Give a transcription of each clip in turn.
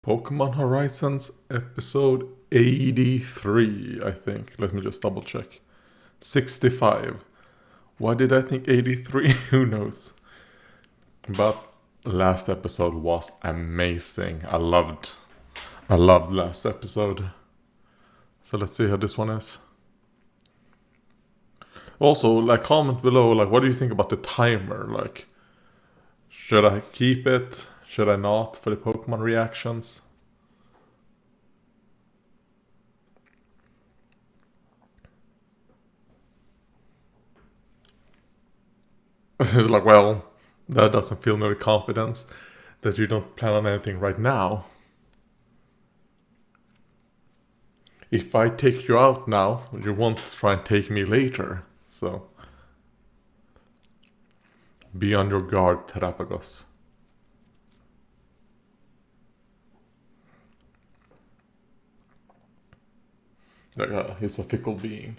Pokemon Horizons episode 83, I think. Let me just double check. 65. Why did I think 83? Who knows? But last episode was amazing. I loved last episode. So let's see how this one is. Also, comment below, what do you think about the timer? Should I keep it? Should I not for the Pokemon reactions? It's well, that doesn't fill me with confidence that you don't plan on anything right now. If I take you out now, you won't try and take me later. So, be on your guard, Terapagos. He's a fickle being.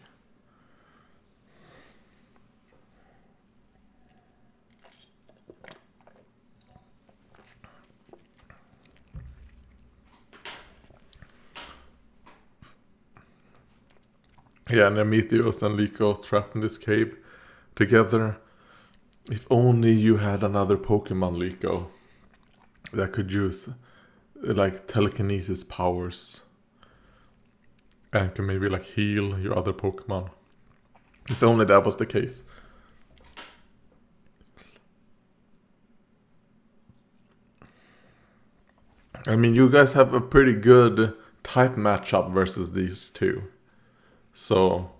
Yeah, and Prometheus and Liko trapped in this cave together. If only you had another Pokemon, Liko, that could use telekinesis powers and can maybe heal your other Pokemon. If only that was the case. I mean, you guys have a pretty good type matchup versus these two. So,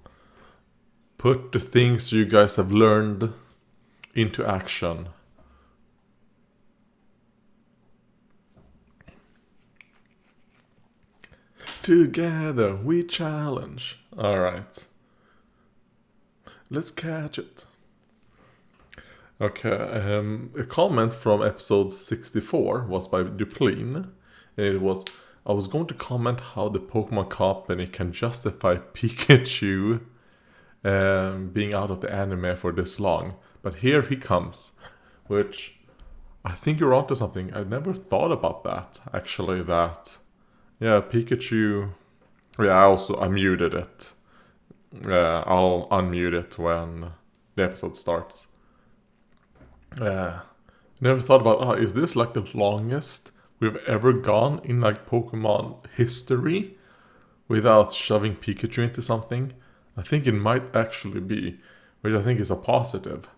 put the things you guys have learned into action. Together we challenge. Alright. Let's catch it. Okay, a comment from episode 64 was by Duplain. It was, I was going to comment how the Pokemon Company can justify Pikachu being out of the anime for this long. But here he comes, which I think you're onto something. I never thought about that, actually, Pikachu... Yeah, I also unmuted it. I'll unmute it when the episode starts. Never thought about, is this the longest we've ever gone in Pokemon history without shoving Pikachu into something? I think it might actually be, which I think is a positive.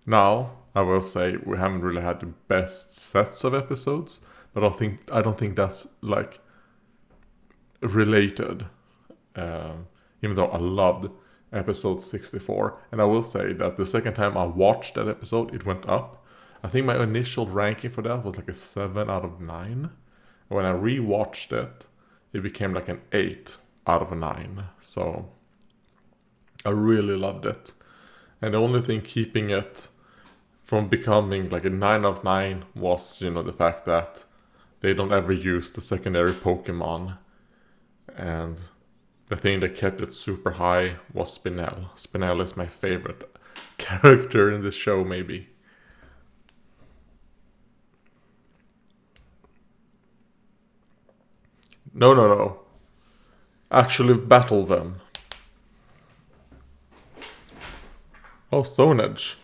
Now, I will say we haven't really had the best sets of episodes, but I don't think that's related. Even though I loved episode 64, and I will say that the second time I watched that episode, it went up. I think my initial ranking for that was a 7 out of 9. When I rewatched it, it became an 8 out of 9. So I really loved it. And the only thing keeping it from becoming a 9 out of 9 was, the fact that they don't ever use the secondary Pokemon. And the thing that kept it super high was Spinel. Spinel is my favorite character in the show, maybe. No. Actually battle them. Oh, Stone Edge.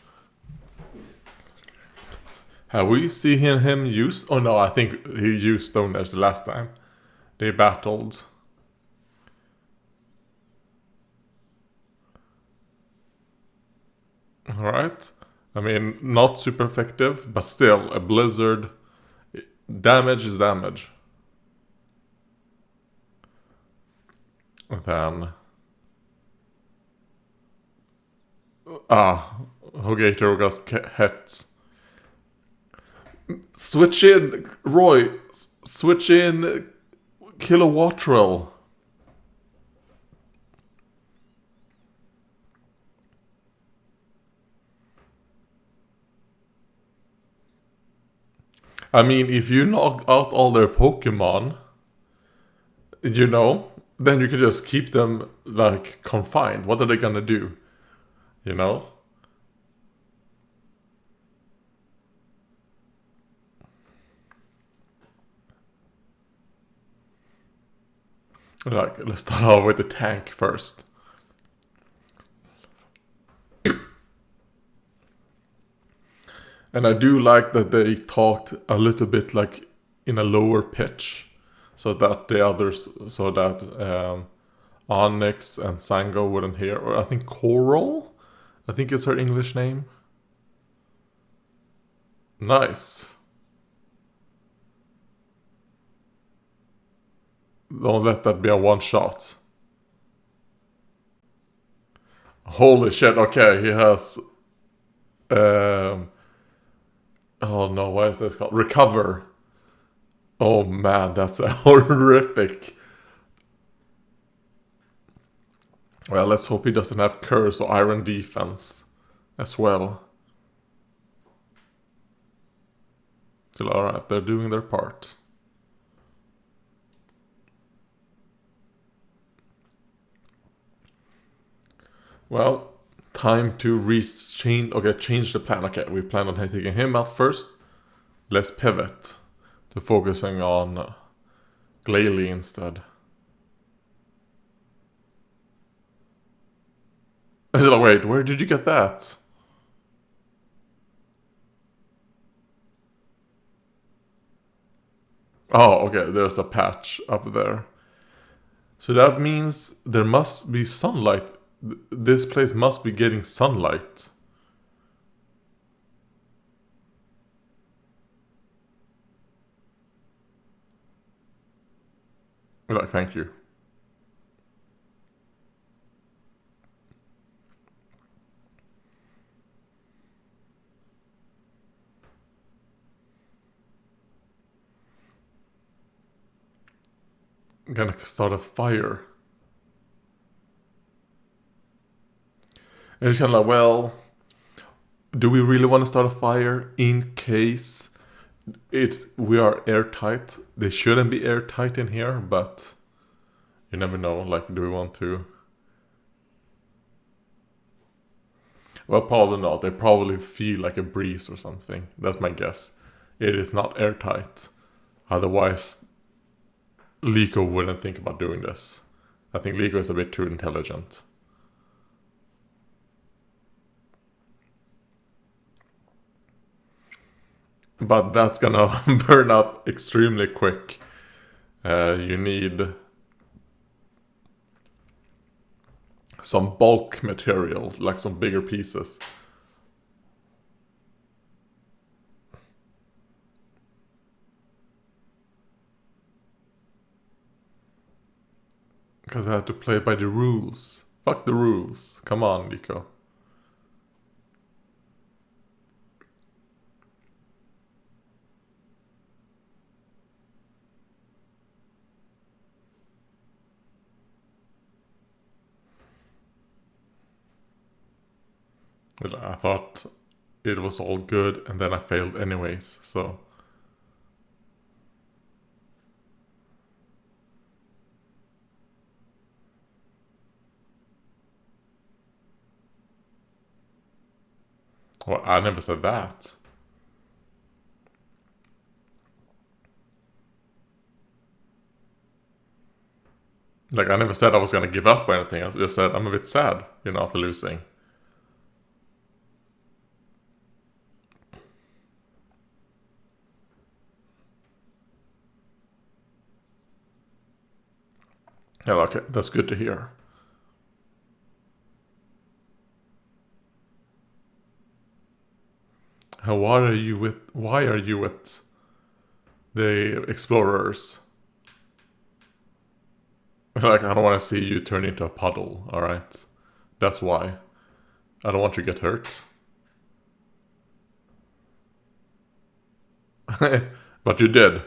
Have we seen him use... Oh no, I think he used Stone Edge the last time they battled. Alright. I mean, not super effective, but still, a blizzard. Damage is damage. And then... Hogator got hit. Switch in, Roy. Switch in Kilowattrel. I mean, if you knock out all their Pokemon, then you can just keep them, confined. What are they gonna do? Like, let's start out with the tank first. And I do like that they talked a little bit like in a lower pitch, so that the others, so that Onyx and Sango wouldn't hear. Or I think Coral, I think is her English name. Nice. Don't let that be a one shot. Holy shit! Okay, he has. Oh no, what is this called? Recover. Oh man, that's a horrific. Well, let's hope he doesn't have curse or iron defense as well. Still, alright, they're doing their part. Well, time to change the plan. Okay, we plan on taking him out first. Let's pivot to focusing on Glalie instead. Wait, where did you get that? Oh, okay, there's a patch up there. So that means there must be sunlight. This place must be getting sunlight. Like, thank you. I'm gonna start a fire. And it's kind of like, well, do we really want to start a fire in case we are airtight? They shouldn't be airtight in here, but you never know. Like, do we want to? Well, probably not. They probably feel like a breeze or something. That's my guess. It is not airtight. Otherwise, Liko wouldn't think about doing this. I think Liko is a bit too intelligent. But that's gonna burn up extremely quick. You need some bulk material, like some bigger pieces. Because I had to play by the rules. Fuck the rules. Come on, Liko. I thought it was all good, and then I failed anyways, so. Well, I never said that. Like, I never said I was gonna give up or anything. I just said I'm a bit sad, after losing. Yeah, okay, that's good to hear. And why are you with the explorers? Like, I don't want to see you turn into a puddle, alright? That's why. I don't want you to get hurt. But you did.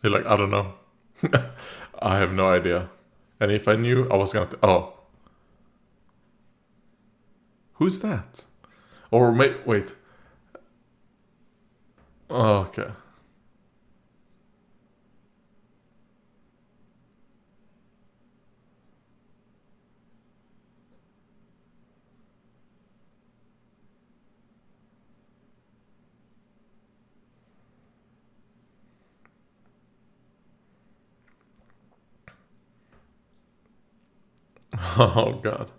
You're like, I don't know. I have no idea. And if I knew, I was gonna. Oh. Who's that? Or wait. Oh, okay. Oh god.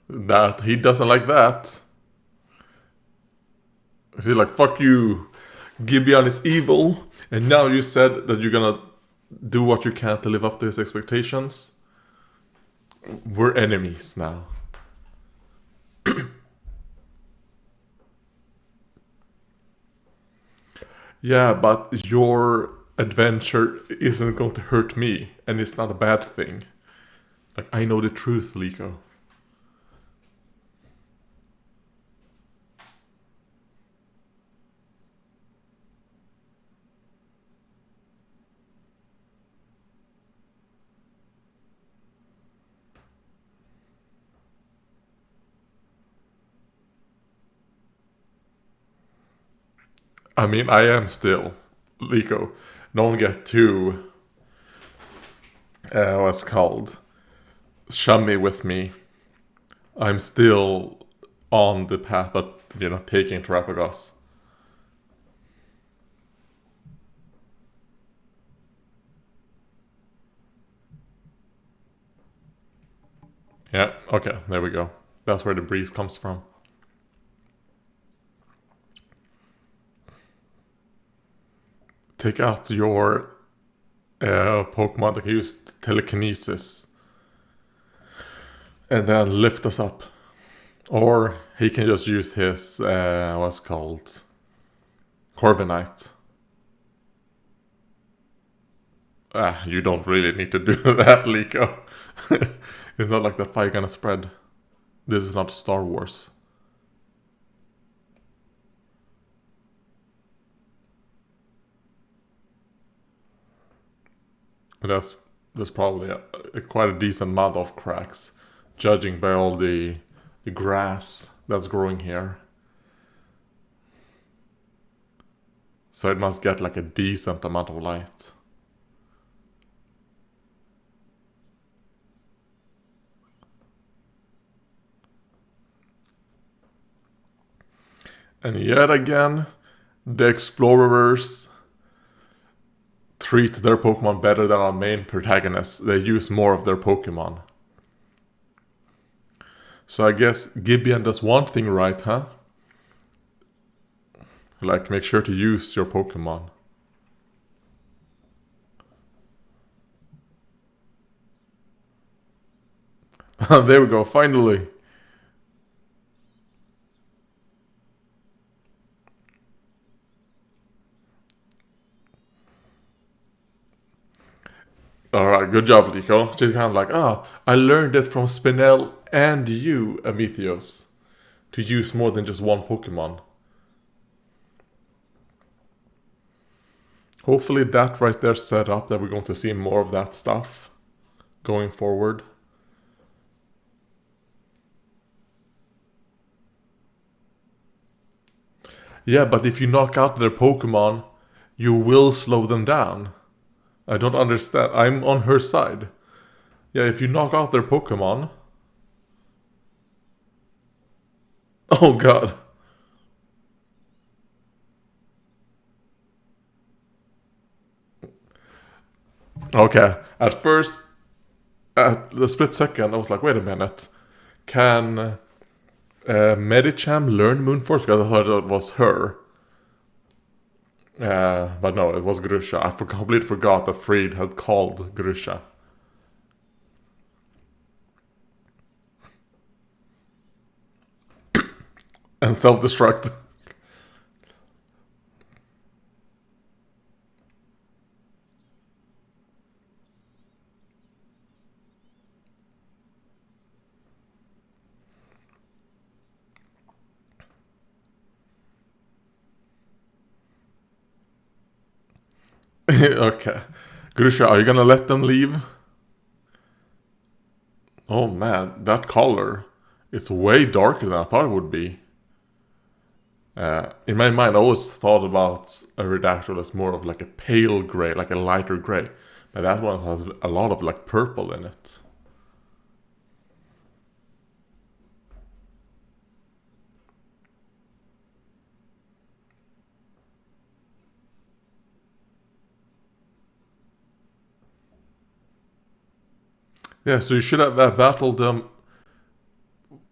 That he doesn't like that. He's like, fuck you. Gibeon is evil, and now you said that you're gonna do what you can to live up to his expectations. We're enemies now. Yeah, but your adventure isn't going to hurt me, and it's not a bad thing. Like, I know the truth, Liko. I mean, I am still Liko. Don't get too, what's called, shummy with me. I'm still on the path of, taking Terapagos. Yeah, okay, there we go. That's where the breeze comes from. Take out your Pokemon that can use telekinesis and then lift us up. Or he can just use his, what's called, Corviknight. You don't really need to do that, Liko. It's not like that fire gonna spread. This is not Star Wars. There's probably quite a decent amount of cracks, judging by all the grass that's growing here. So it must get like a decent amount of light. And yet again, the explorers treat their Pokemon better than our main protagonists. They use more of their Pokemon. So I guess Gibeon does one thing right, huh? Like, make sure to use your Pokemon. There we go, finally. Alright, good job, Liko. She's kind of like, I learned it from Spinel and you, Amethyos, to use more than just one Pokemon. Hopefully that right there set up that we're going to see more of that stuff going forward. Yeah, but if you knock out their Pokemon, you will slow them down. I don't understand. I'm on her side. Yeah, if you knock out their Pokemon... Oh god. Okay, at first, at the split second, I was like, wait a minute. Can Medicham learn Moonforce? Because I thought it was her. But no, it was Grusha. I completely forgot that Freed had called Grusha. And self-destruct. Okay. Grusha, are you gonna let them leave? Oh man, that color. It's way darker than I thought it would be. In my mind, I always thought about a Redactyl as more of like a pale gray, like a lighter gray. But that one has a lot of like purple in it. Yeah, so you should have battled them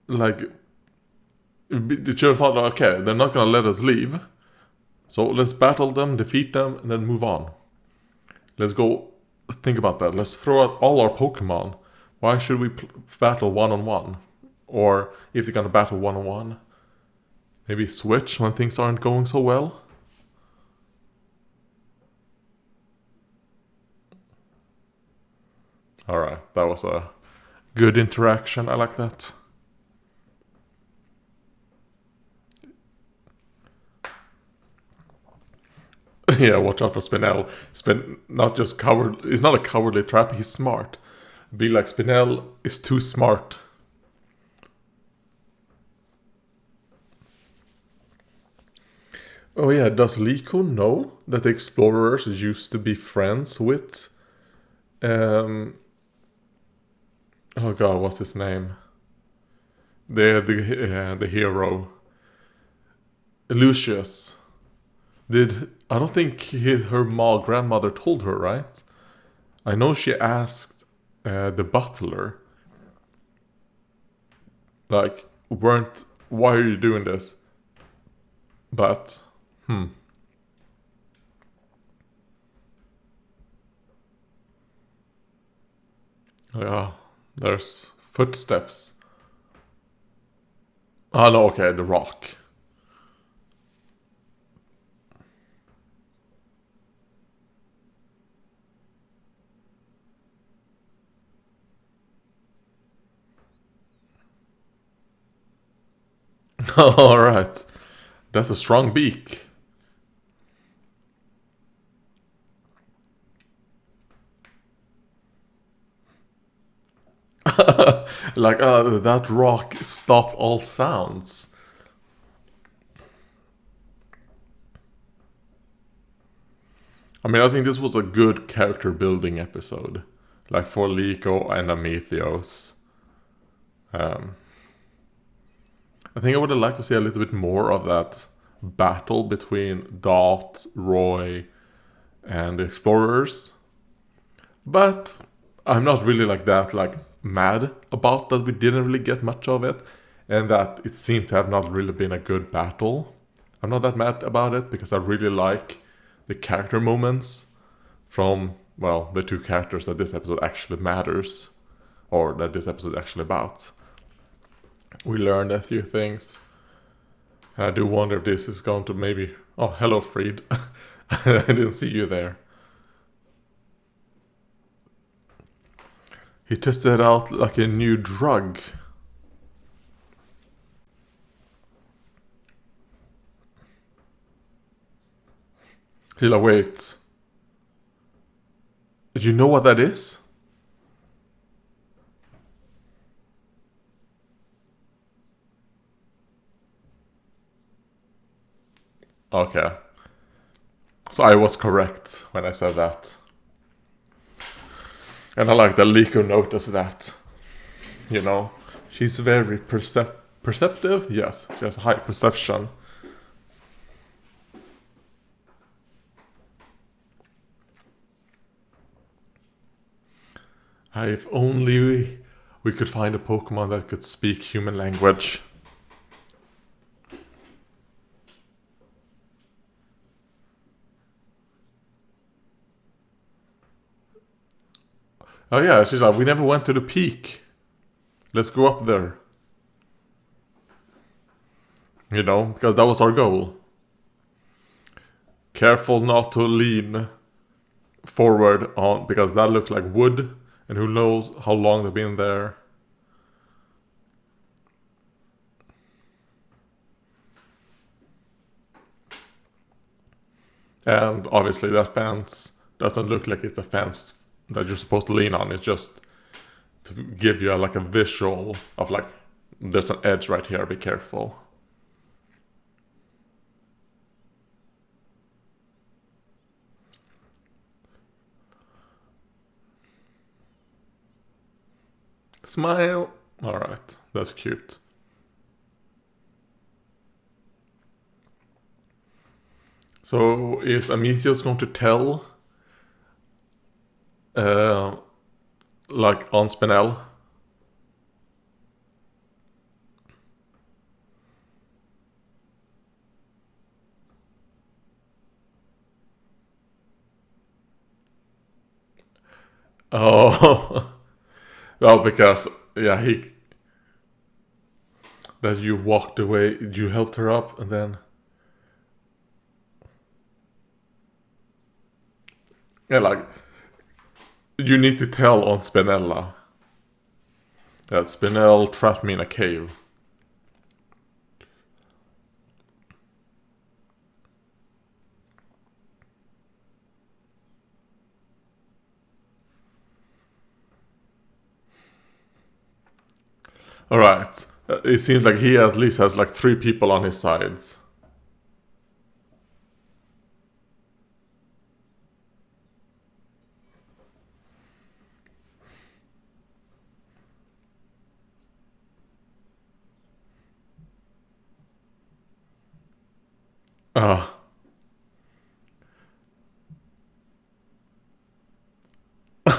like you should have thought, okay, they're not gonna let us leave, so let's battle them, defeat them, and then move on. Let's go think about that. Let's throw out all our Pokemon. Why should we battle one-on-one? Or if they're gonna battle one-on-one, maybe switch when things aren't going so well? Alright, that was a good interaction. I like that. Yeah, watch out for Spinel. Not just coward. He's not a cowardly trap. He's smart. Be like Spinel is too smart. Oh yeah, does Liko know that the explorers used to be friends with? Oh god, what's his name? The hero, Lucius. I don't think her grandmother told her, right? I know she asked the butler, like, why are you doing this? But, yeah, there's footsteps. Oh no, okay, the rock. Alright. That's a strong beak. Like, that rock stopped all sounds. I mean, I think this was a good character building episode. Like for Liko and Amethyos. I think I would have liked to see a little bit more of that battle between Dot, Roy, and the explorers. But I'm not really like that, like mad about that we didn't really get much of it, and that it seemed to have not really been a good battle. I'm not that mad about it because I really like the character moments from, well, the two characters that this episode actually matters, or that this episode actually about. We learned a few things. And I do wonder if this is going to maybe. Oh, hello, Freed. I didn't see you there. He tested out like a new drug. Hila, wait. Do you know what that is? Okay. So I was correct when I said that. And I like that Liko noticed that. You know, she's very perceptive. Yes, she has high perception. If only we could find a Pokemon that could speak human language. Oh yeah, she's like, we never went to the peak. Let's go up there. You know, because that was our goal. Careful not to lean forward on, because that looks like wood, and who knows how long they've been there. And obviously that fence doesn't look like it's a fence that you're supposed to lean on. It's just to give you like a visual of like, there's an edge right here, be careful. Smile. Alright, that's cute. So is Amitheos going to tell like on Spinel. Oh, well, because yeah, that you walked away, you helped her up, and then yeah, like you need to tell on Spinella that Spinel trapped me in a cave. All right, it seems like he at least has like 3 people on his sides. Uh,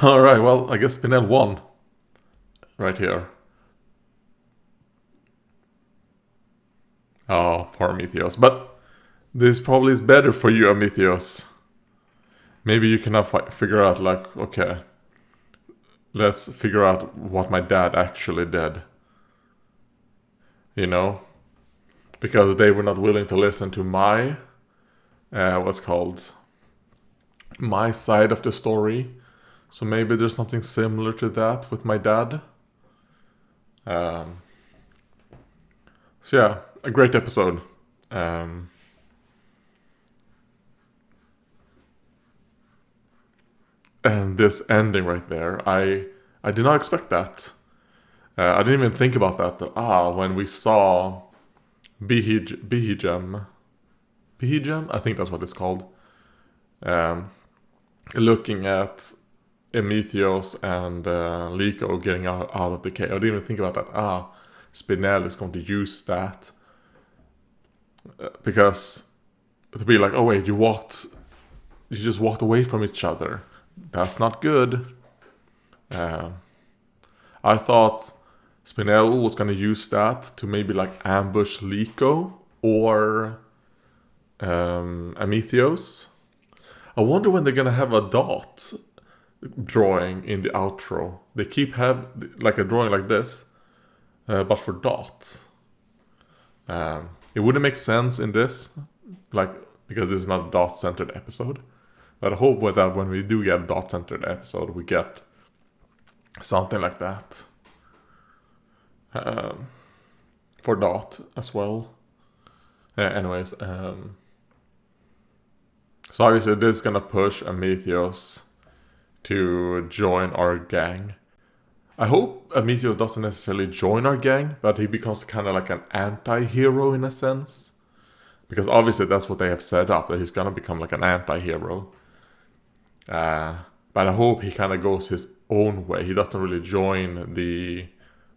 all right, well, I guess Spinel won right here. Oh, poor Amethios. But this probably is better for you, Amethios. Maybe you can now figure out, like, okay, let's figure out what my dad actually did. You know? Because they were not willing to listen to my, what's called, my side of the story. So maybe there's something similar to that with my dad. So yeah, a great episode. And this ending right there, I did not expect that. I didn't even think about that. When we saw Behijam, I think that's what it's called. Looking at Emethios and Liko getting out of the cave. I didn't even think about that. Spinel is going to use that. Because to be like, oh wait, you just walked away from each other. That's not good. I thought Spinel was going to use that to maybe like ambush Liko or Amethios. I wonder when they're going to have a dot drawing in the outro. They keep have like a drawing like this, but for dots. It wouldn't make sense in this, like, because this is not a dot-centered episode. But I hope with that when we do get a dot-centered episode, we get something like that for dot as well. Anyways, so obviously this is gonna push Amethios to join our gang. I hope Amethios doesn't necessarily join our gang, but he becomes kind of like an anti-hero in a sense. Because obviously that's what they have set up, that he's gonna become like an anti-hero. But I hope he kind of goes his own way. He doesn't really join the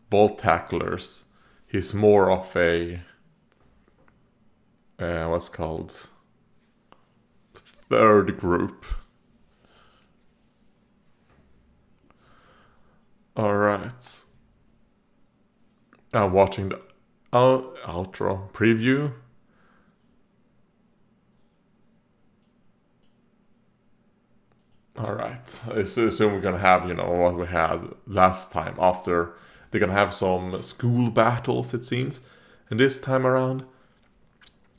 Bolt Tacklers. He's more of a what's called third group. Alright. I'm watching the outro preview. Alright. I assume we're gonna have, what we had last time. After they're gonna have some school battles, it seems. And this time around,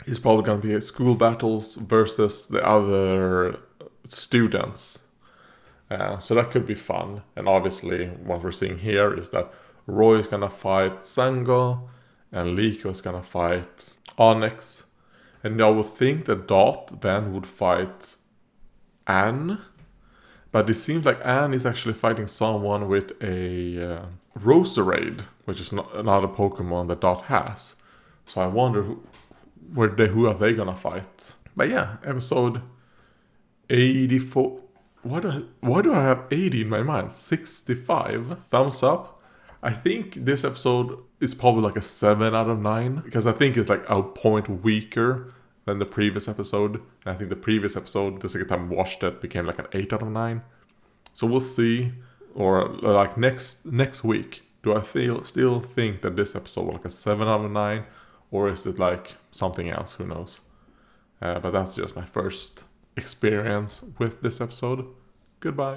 it's probably gonna be school battles versus the other students. So that could be fun. And obviously, what we're seeing here is that Roy is gonna fight Sango, and Liko is gonna fight Onyx. And I would think that Dot then would fight Anne. But it seems like Anne is actually fighting someone with a Roserade, which is not another Pokemon that Dot has. So I wonder who are they gonna fight? But yeah, episode 84. Why do I have 80 in my mind? 65. Thumbs up. I think this episode is probably like a 7 out of 9. Because I think it's like a point weaker than the previous episode. And I think the previous episode, the second time I watched it, became like an 8 out of 9. So we'll see. or like next week, do I still think that this episode was like a 7 out of 9, or is it like something else? Who knows? But that's just my first experience with this episode. Goodbye.